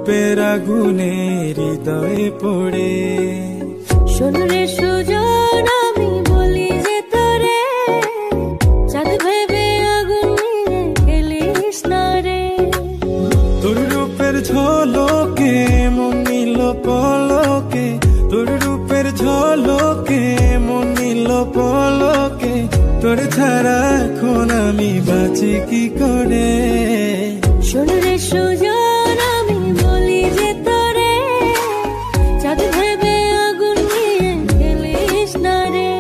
রূপের আগুনে হৃদয়ে পড়ে। শোন রে সুজন আমি বলি যে তোরে, চাঁদ ভেবে আগুন নিয়ে খেলিস না রে। তোর রূপের ঝলকে মন নিল পলকে, তোর রূপের ঝলকে মন নিল পলকে। তোর ছাড়া এখন আমি বাঁচি কি করে। শোন রে সুজন আমি বলি যে তোরে, চাঁদ ভেবে আগুন নিয়ে খেলিস না রে।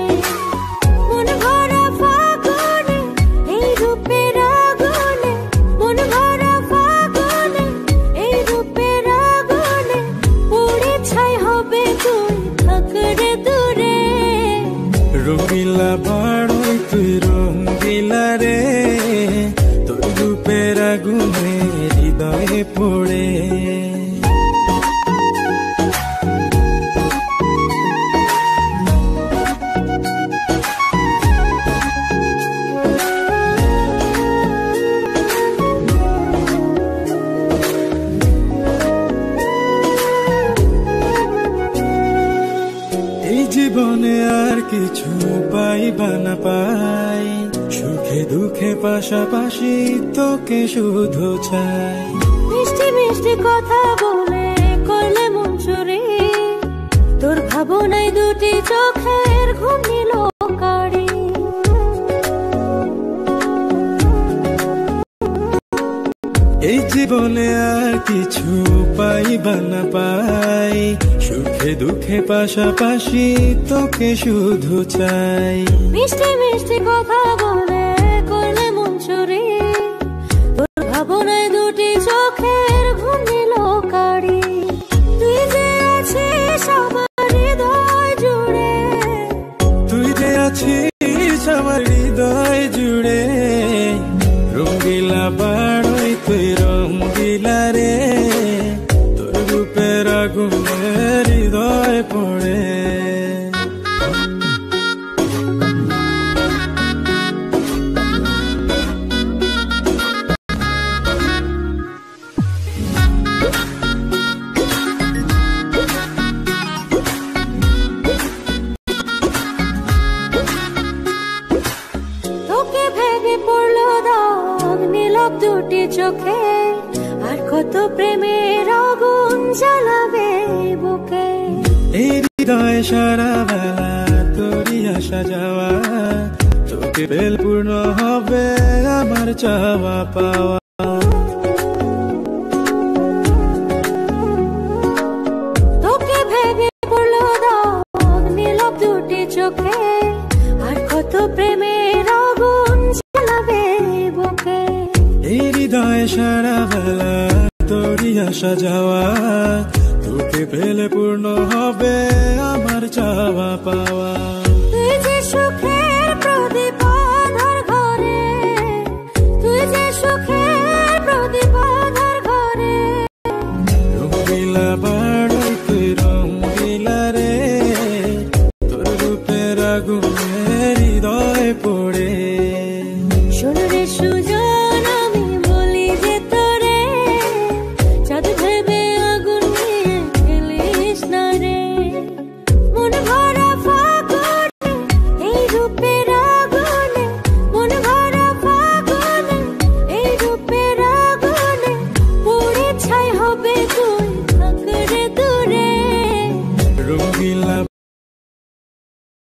মন ভরা ফাগুনে এই রূপের আগুনে, মন ভরা ফাগুনে এই রূপের আগুনে, পুড়ে ছাই হবে তুই থাক রে দূরে। রঙিলা বাড়ই তুই রঙিলা রে, তোর রূপের আগুনে হৃদয়ে পড়ে। এই জীবনে আর কিছু পাইবা না পাই, সুখে দুঃখে পাশাপাশি তোকে শুধু চাই। মিষ্টি মিষ্টি কথা বলে করলে মন চুরি, তোর ভাবনায় দুটি চোখের ঘুম নিল কারি। এই জীবনে আর কিছু পাইবা না পাই, সুখে দুঃখে পাশাপাশি তোকে শুধু চাই। মিষ্টি মিষ্টি কথা বলে করলে মন চুরি, তোর ভাবনায় দুটি চোখের ঘুম নিল কারি। তুই যে আছিস আমার হৃদয় জুড়ে, তুই যে আছিস আমার হৃদয় জুড়ে। রঙিলা বাড়ই তুই রঙিলা রে, তোর রূপের আগুনে হৃদয় পড়ে। তোকে ভেবে পড়লো দাগ নীলব দুটি চোখে, আর কত প্রেমের আগুন জ্বালাবে বুকে। এই হৃদয় সারা বেলা তোরই আসা যাওয়া, তোকে পেল পূর্ণ হবে আমার চাওয়া পাওয়া। তোকে ভেবে পড়লো দাগ নীলব দুটি চোখে, আর কত প্রেমের আগুন জ্বালাবে বুকে। এই হৃদয় সারা বেলা তোরই আসা যাওয়া, তোকে পেলে পূর্ণ হবে আমার চাওয়া পাওয়া। তুই যে সুখের প্রদীপ আধার ঘরে, তুই যে সুখের প্রদীপ আধার ঘরে। রঙিলা বাড়ই তুই রঙিলা রে, তোর রূপের আগুনে হৃদয় পড়ে। শোন রে সুজন